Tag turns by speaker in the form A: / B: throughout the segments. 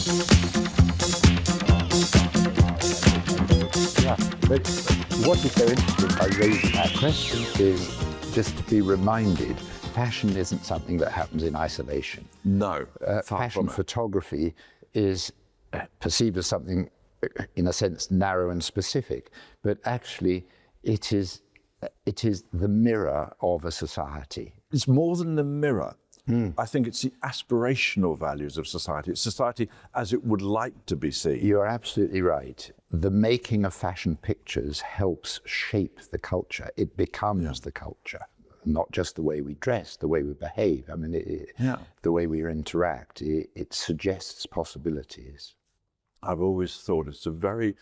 A: Yeah, but what is so interesting by raising that question is just to be reminded, fashion isn't something that happens in isolation.
B: No,
A: fashion photography is perceived as something, in a sense, narrow and specific, but actually it is the mirror of a society.
B: It's more than the mirror. I think it's the aspirational values of society. It's society as it would like to be seen.
A: You're absolutely right. The making of fashion pictures helps shape the culture. It becomes the culture, not just the way we dress, the way we behave. I mean, the way we interact. It suggests possibilities.
B: I've always thought it's a very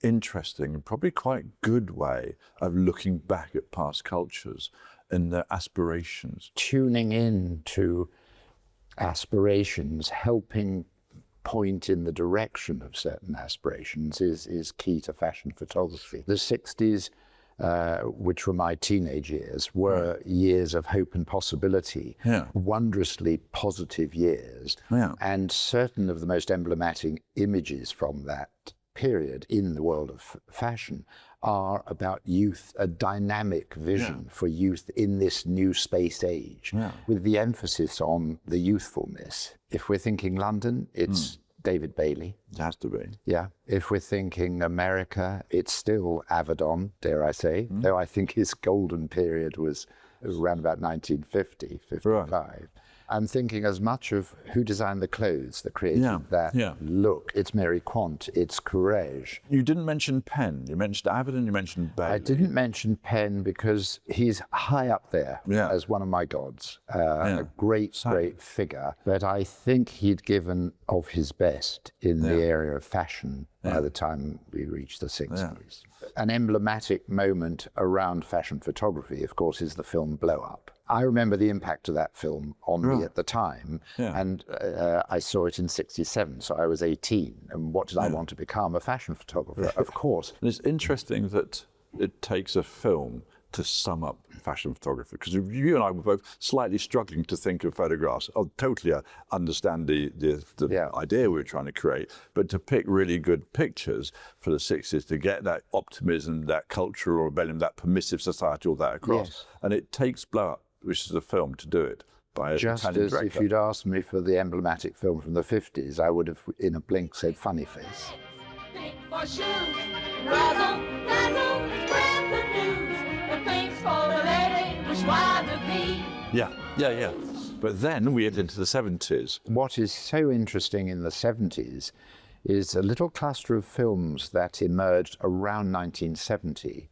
B: interesting and probably quite good way of looking back at past cultures and their aspirations.
A: Tuning in to aspirations, helping point in the direction of certain aspirations is key to fashion photography. The 60s, which were my teenage years, were years of hope and possibility, wondrously positive years. And certain of the most emblematic images from that period in the world of fashion are about youth, a dynamic vision for youth in this new space age, with the emphasis on the youthfulness. If we're thinking London, it's David Bailey.
B: It has to be.
A: Yeah. If we're thinking America, it's still Avedon, dare I say, though I think his golden period was around about 1950, 55. Right. I'm thinking as much of who designed the clothes that created that look. It's Mary Quant, it's Courrèges.
B: You didn't mention Penn. You mentioned Avedon, you mentioned Bailey.
A: I didn't mention Penn because he's high up there as one of my gods. A great figure. But I think he'd given of his best in the area of fashion by the time we reached the 60s. An emblematic moment around fashion photography, of course, is the film Blow Up. I remember the impact of that film on me at the time, and I saw it in 67, so I was 18. And what did I want to become? A fashion photographer, of course.
B: And it's interesting that it takes a film to sum up fashion photography, because you and I were both slightly struggling to think of photographs. I totally understand the idea we were trying to create, but to pick really good pictures for the 60s, to get that optimism, that cultural rebellion, that permissive society, all that across. And it takes Blow Up, which is a film, to do it by a
A: Just
B: Italian
A: as
B: director.
A: if you'd asked me for the emblematic film from the 50s, I would have, in a blink, said Funny Face.
C: Pink for shoes, razzle, dazzle, spread the news. The pink's for the lady, which one to be.
B: Yeah. But then we get into the 70s.
A: What is so interesting in the 70s is a little cluster of films that emerged around 1970,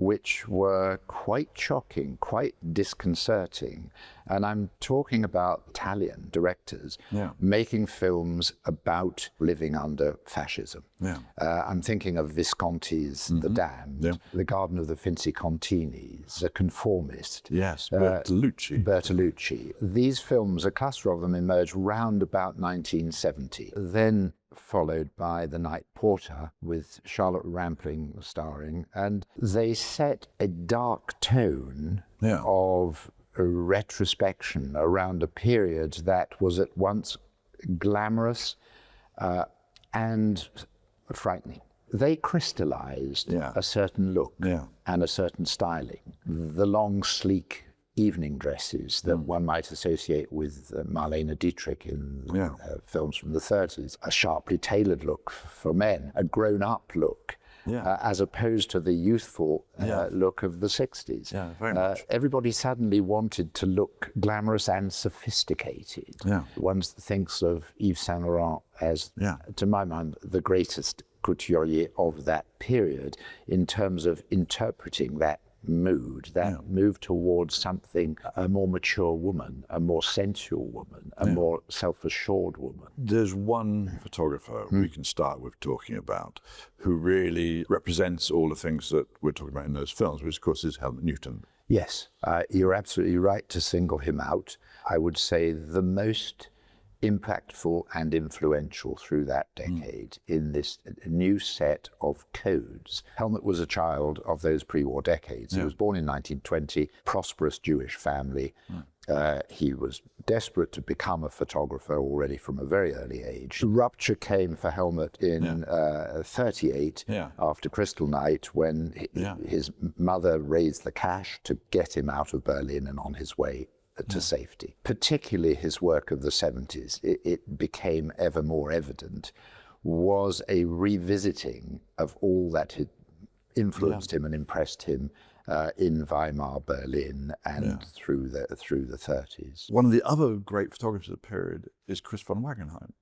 A: which were quite shocking, quite disconcerting. And I'm talking about Italian directors making films about living under fascism. I'm thinking of Visconti's The Damned, The Garden of the Finzi-Continis, The Conformist. Bertolucci. These films, a cluster of them, emerged round about 1970. Then followed by The Night Porter with Charlotte Rampling starring, and they set a dark tone of a retrospection around a period that was at once glamorous and frightening. They crystallized a certain look and a certain styling. The long, sleek evening dresses that one might associate with Marlene Dietrich in films from the 30s, a sharply tailored look for men, a grown-up look, as opposed to the youthful look of the 60s.
B: Very much.
A: Everybody suddenly wanted to look glamorous and sophisticated. One thinks of Yves Saint Laurent as, to my mind, the greatest couturier of that period in terms of interpreting that mood, move towards something, a more mature woman, a more sensual woman, a more self-assured woman.
B: There's one photographer we can start with talking about who really represents all the things that we're talking about in those films, which of course is Helmut Newton.
A: Yes, you're absolutely right to single him out. I would say the most impactful and influential through that decade in this new set of codes. Helmut was a child of those pre-war decades. He was born in 1920, prosperous Jewish family, He was desperate to become a photographer already from a very early age. The rupture came for Helmut in 38 after Crystal Night, when his mother raised the cash to get him out of Berlin and on his way to safety. Particularly his work of the 70s, it became ever more evident, was a revisiting of all that had influenced him and impressed him in Weimar, Berlin, and through the 30s.
B: One of the other great photographers of the period is Chris von Wangenheim,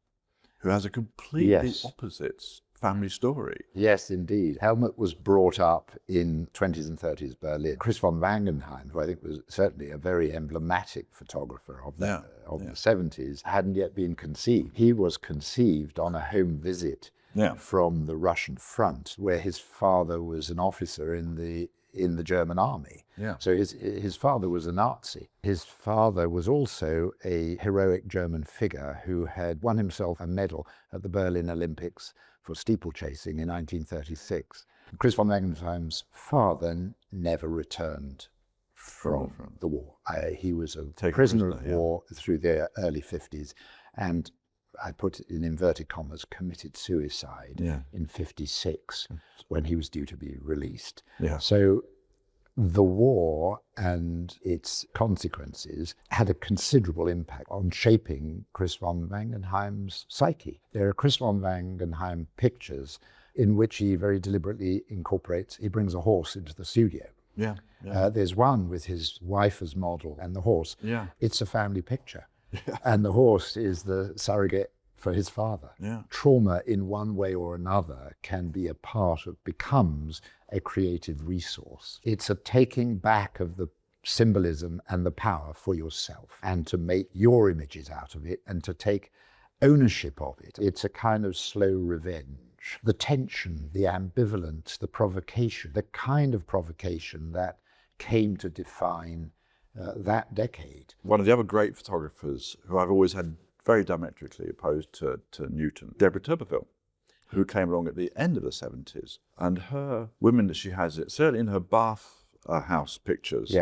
B: who has a completely opposite family story.
A: Yes, indeed. Helmut was brought up in 20s and 30s Berlin. Chris von Wangenheim, who I think was certainly a very emblematic photographer of the 70s, hadn't yet been conceived. He was conceived on a home visit from the Russian front, where his father was an officer in the German army. So his father was a Nazi. His father was also a heroic German figure who had won himself a medal at the Berlin Olympics for steeplechasing in 1936. Chris von Wangenheim's father never returned from the war. He was a prisoner of war through the early 50s, and I put it in inverted commas, committed suicide in 56 when he was due to be released. So the war and its consequences had a considerable impact on shaping Chris von Wangenheim's psyche. There are Chris von Wangenheim pictures in which he very deliberately he brings a horse into the studio. There's one with his wife as model and the horse. It's a family picture. And the horse is the surrogate for his father. Trauma in one way or another can be becomes a creative resource. It's a taking back of the symbolism and the power for yourself, and to make your images out of it and to take ownership of it. It's a kind of slow revenge. The tension, the ambivalence, the provocation, the kind of provocation that came to define that decade.
B: One of the other great photographers who I've always had very diametrically opposed to Newton, Deborah Tuberville, who came along at the end of the 70s. And her women that she has, certainly in her bath house pictures,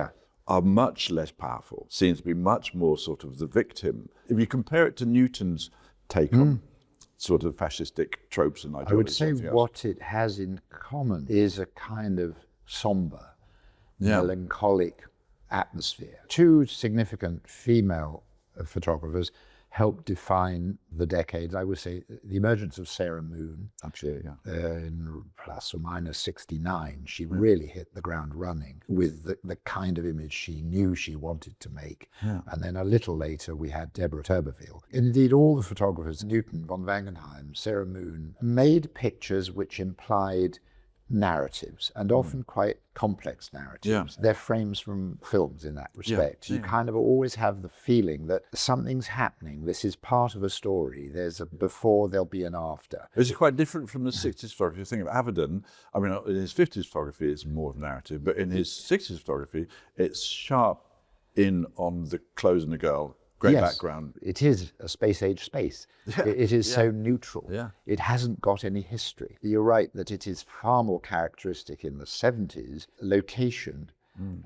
B: are much less powerful, seems to be much more sort of the victim. If you compare it to Newton's take on sort of fascistic tropes and ideologies.
A: I would say what it has in common is a kind of somber, melancholic atmosphere. Two significant female photographers helped define the decade. I would say the emergence of Sarah Moon, in plus or minus 69, she really hit the ground running with the kind of image she knew she wanted to make. And then a little later we had Deborah Tuberville. Indeed, all the photographers, Newton, von Wangenheim, Sarah Moon, made pictures which implied narratives, and often quite complex narratives. They're frames from films in that respect. You kind of always have the feeling that something's happening. This is part of a story. There's a before, there'll be an after.
B: It's quite different from the 60s photography. You think of Avedon, I mean, in his 50s photography, it's more of a narrative, but in his 60s photography, it's sharp in on the clothes and the girl. Great background.
A: It is a space-age space. It is so neutral. It hasn't got any history. You're right that it is far more characteristic in the 70s. Location,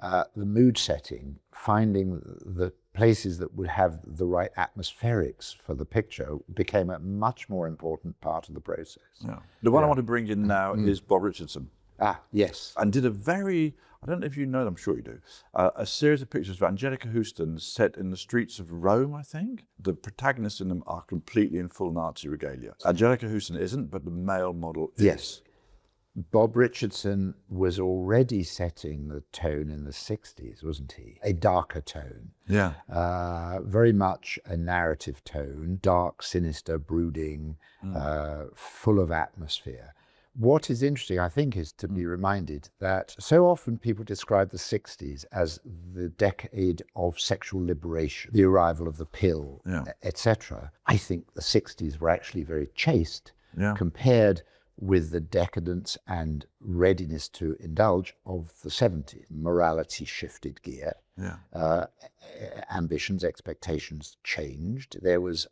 A: the mood setting, finding the places that would have the right atmospherics for the picture became a much more important part of the process.
B: The one I want to bring in now is Bob Richardson.
A: Yes.
B: And did a very, I don't know if you know, I'm sure you do, a series of pictures of Angelica Houston set in the streets of Rome, I think. The protagonists in them are completely in full Nazi regalia. Angelica Houston isn't, but the male model is.
A: Yes. Bob Richardson was already setting the tone in the 60s, wasn't he? A darker tone. Very much a narrative tone, dark, sinister, brooding, full of atmosphere. What is interesting, I think, is to be reminded that so often people describe the 60s as the decade of sexual liberation, the arrival of the pill, etc. I think the 60s were actually very chaste compared with the decadence and readiness to indulge of the 70s. Morality shifted gear. Ambitions, expectations changed. There was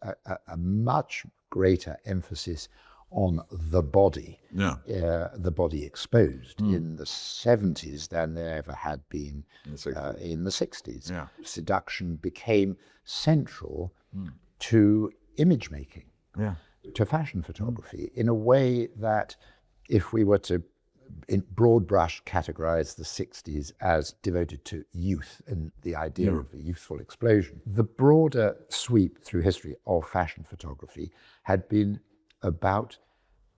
A: a much greater emphasis on the body,
B: Yeah.
A: the body exposed in the 70s than there ever had been in the 60s.
B: Yeah.
A: Seduction became central to image making, to fashion photography, in a way that if we were to in broad brush categorize the 60s as devoted to youth and the idea of a youthful explosion, the broader sweep through history of fashion photography had been about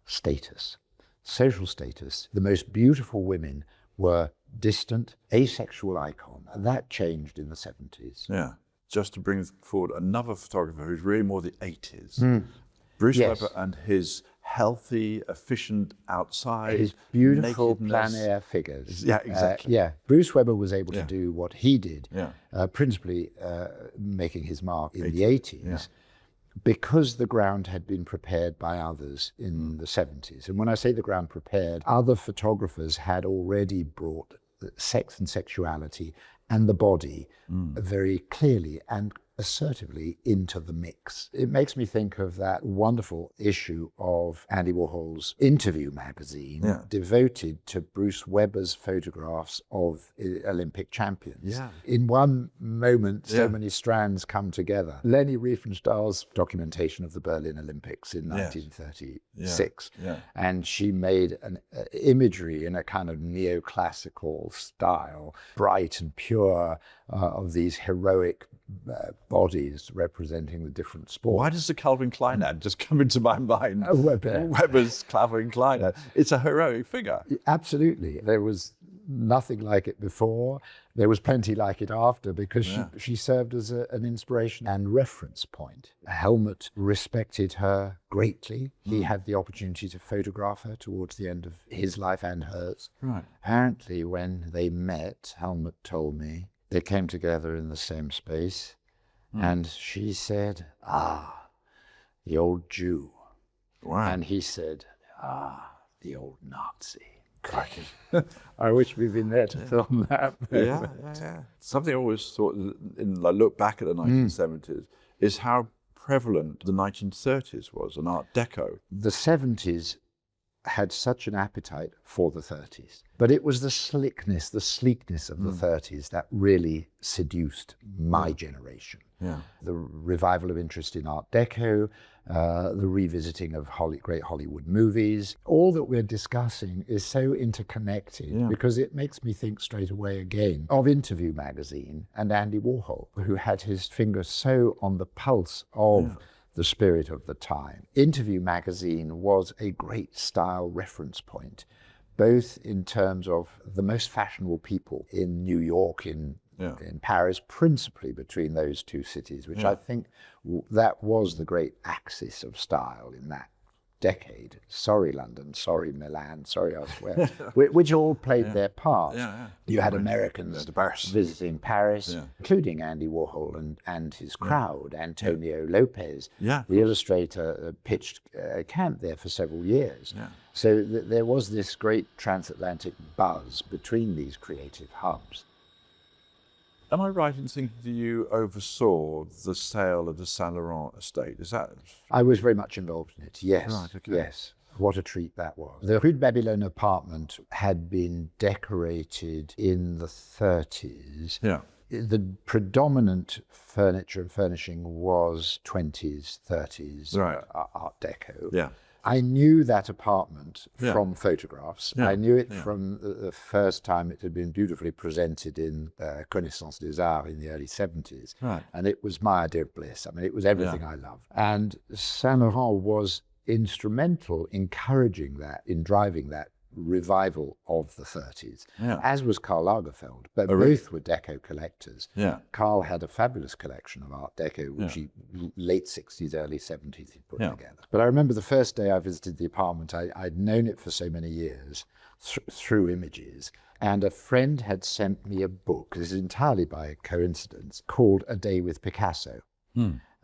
A: status, social status. The most beautiful women were distant, asexual icon, and that changed in the 70s.
B: Yeah. Just to bring forward another photographer who's really more the 80s, Bruce Weber and his healthy, efficient outside,
A: his beautiful
B: nakedness.
A: plein air figures.
B: Yeah, exactly.
A: Bruce Weber was able to do what he did,
B: Yeah.
A: principally making his mark in the 80s, because the ground had been prepared by others in the 70s. And when I say the ground prepared, other photographers had already brought sex and sexuality and the body very clearly and assertively into the mix. It makes me think of that wonderful issue of Andy Warhol's Interview magazine devoted to Bruce Weber's photographs of Olympic champions.
B: Yeah.
A: In one moment, so many strands come together. Leni Riefenstahl's documentation of the Berlin Olympics in 1936. And she made an imagery in a kind of neoclassical style, bright and pure, of these heroic bodies representing the different sports.
B: Why does the Calvin Klein ad just come into my mind?
A: Weber.
B: Weber's Calvin Klein ad. It's a heroic figure.
A: Absolutely. There was nothing like it before. There was plenty like it after, because she served as an inspiration and reference point. Helmut respected her greatly. He had the opportunity to photograph her towards the end of his life and hers.
B: Right.
A: Apparently, when they met, Helmut told me, they came together in the same space, and she said, the old Jew.
B: Wow.
A: And he said, the old Nazi. I wish we'd been there to film that.
B: Yeah. Something I always thought, I look back at the 1970s, is how prevalent the 1930s was in Art Deco.
A: The 70s had such an appetite for the 30s, but it was the slickness, the sleekness of the 30s that really seduced my generation.
B: Yeah.
A: The revival of interest in Art Deco, the revisiting of great Hollywood movies. All that we're discussing is so interconnected because it makes me think straight away again of Interview magazine and Andy Warhol, who had his finger so on the pulse of the spirit of the time. Interview magazine was a great style reference point, both in terms of the most fashionable people in New York, in Paris, principally between those two cities, which I think that was the great axis of style in that decade. Sorry London, sorry Milan, sorry elsewhere, which all played their part. You had Americans visiting Paris, including Andy Warhol and his crowd, Antonio Lopez. The illustrator pitched a camp there for several years. So there was this great transatlantic buzz between these creative hubs.
B: Am I right in thinking that you oversaw the sale of the Saint Laurent estate? Is that?
A: I was very much involved in it, yes.
B: Right, okay.
A: Yes. What a treat that was. The Rue de Babylone apartment had been decorated in the 30s. The predominant furniture and furnishing was 20s, 30s Art Deco. I knew that apartment from photographs. I knew it from the first time it had been beautifully presented in Connaissance des Arts in the early 70s. And it was my idea of bliss. I mean, it was everything I loved. And Saint Laurent was instrumental in encouraging that, in driving that revival of the 30s, as was Karl Lagerfeld, but both were Deco collectors. Karl had a fabulous collection of Art Deco, which he late 60s, early 70s he put together. But I remember the first day I visited the apartment, I'd known it for so many years through images, and a friend had sent me a book, this is entirely by coincidence, called A Day with Picasso.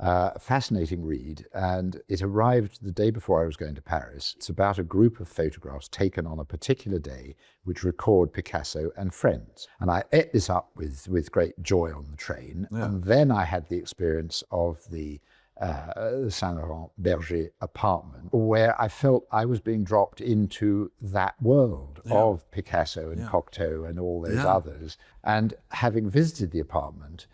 A: A fascinating read, and it arrived the day before I was going to Paris. It's about a group of photographs taken on a particular day which record Picasso and friends. And I ate this up with great joy on the train. And then I had the experience of the Saint-Laurent-Berger apartment, where I felt I was being dropped into that world of Picasso and Cocteau and all those others. And having visited the apartment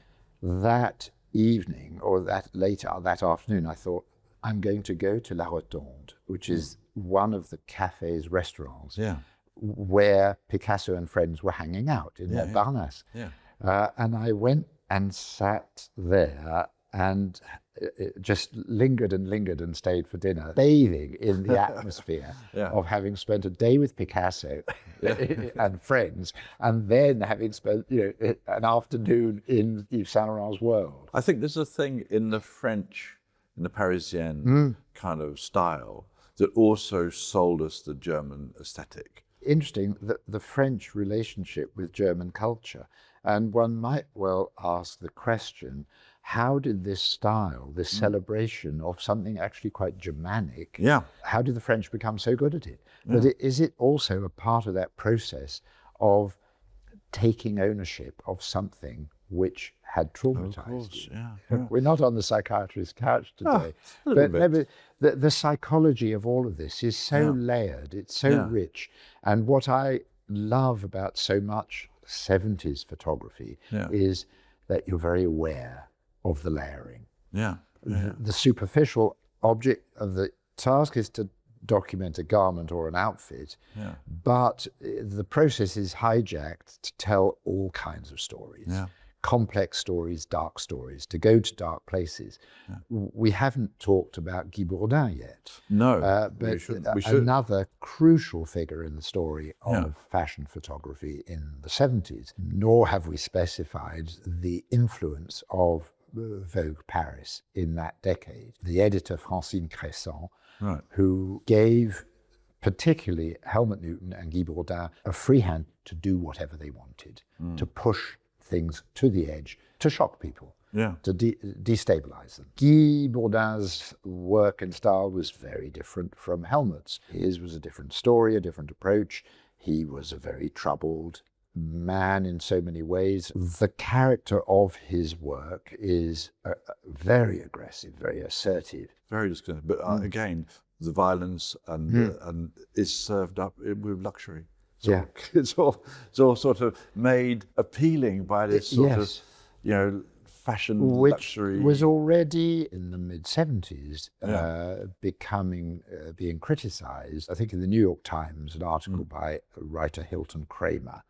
A: that evening or that afternoon, I thought, I'm going to go to La Rotonde, which is one of the cafes, restaurants, where Picasso and friends were hanging out in Montparnasse. And I went and sat there and just lingered and stayed for dinner, bathing in the atmosphere of having spent a day with Picasso and friends, and then having spent an afternoon in Yves Saint Laurent's world.
B: I think there's a thing in the French, in the Parisienne kind of style, that also sold us the German aesthetic.
A: Interesting, the French relationship with German culture. And one might well ask the question, how did this style, this celebration of something actually quite Germanic, how did the French become so good at it? But is it also a part of that process of taking ownership of something which had traumatized you? We're not on the psychiatrist's couch today, but the psychology of all of this is so layered, it's so rich. And what I love about so much 70s photography is that you're very aware of the layering. The superficial object of the task is to document a garment or an outfit, but the process is hijacked to tell all kinds of stories. Complex stories, dark stories, to go to dark places. We haven't talked about Guy Bourdin yet.
B: No,
A: but
B: we should.
A: Another crucial figure in the story of fashion photography in the 70s. Nor have we specified the influence of Vogue Paris in that decade. The editor Francine Crescent, who gave particularly Helmut Newton and Guy Bourdin a free hand to do whatever they wanted, to push things to the edge, to shock people, to destabilize them. Guy Bourdin's work and style was very different from Helmut's. His was a different story, a different approach. He was a very troubled man in so many ways. The character of his work is very aggressive, very assertive.
B: Very disconcerting, but again, the violence and is served up with luxury. So it's all sort of made appealing by this sort of, fashion luxury.
A: Which was already in the mid-70s being criticized. I think in the New York Times, an article by writer Hilton Kramer.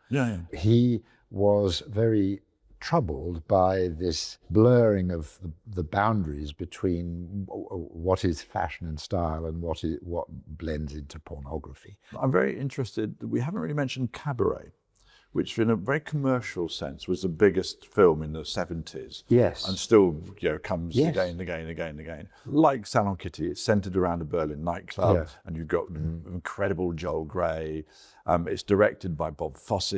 A: He was very troubled by this blurring of the boundaries between what is fashion and style and what blends into pornography.
B: I'm very interested, we haven't really mentioned Cabaret, which in a very commercial sense was the biggest film in the 70s. And still comes again. Like Salon Kitty, it's centered around a Berlin nightclub, and you've got incredible Joel Grey. It's directed by Bob Fosse,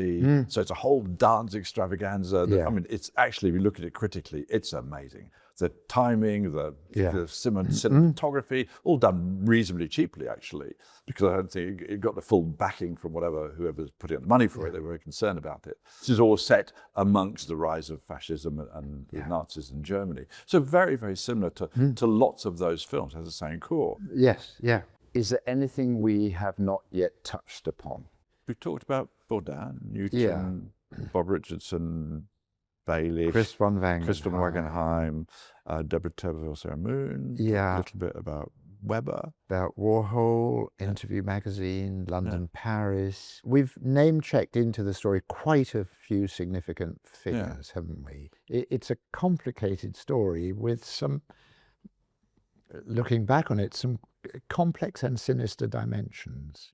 B: so it's a whole dance extravaganza. I mean, it's actually, if you look at it critically, it's amazing. The timing, the cinematography, all done reasonably cheaply, actually, because I don't think it got the full backing from whoever's putting up the money for it. They were very concerned about it. This is all set amongst the rise of fascism and the Nazis in Germany. So very, very similar to lots of those films, has the same core.
A: Is there anything we have not yet touched upon?
B: We talked about Bourdin, Newton, Bob Richardson, Bailey,
A: Chris von
B: Wangenheim, Deborah Tebel, Sarah Moon, a little bit about Weber.
A: About Warhol, Interview Magazine, London, Paris. We've name-checked into the story quite a few significant figures, haven't we? It's a complicated story with some, looking back on it, some complex and sinister dimensions.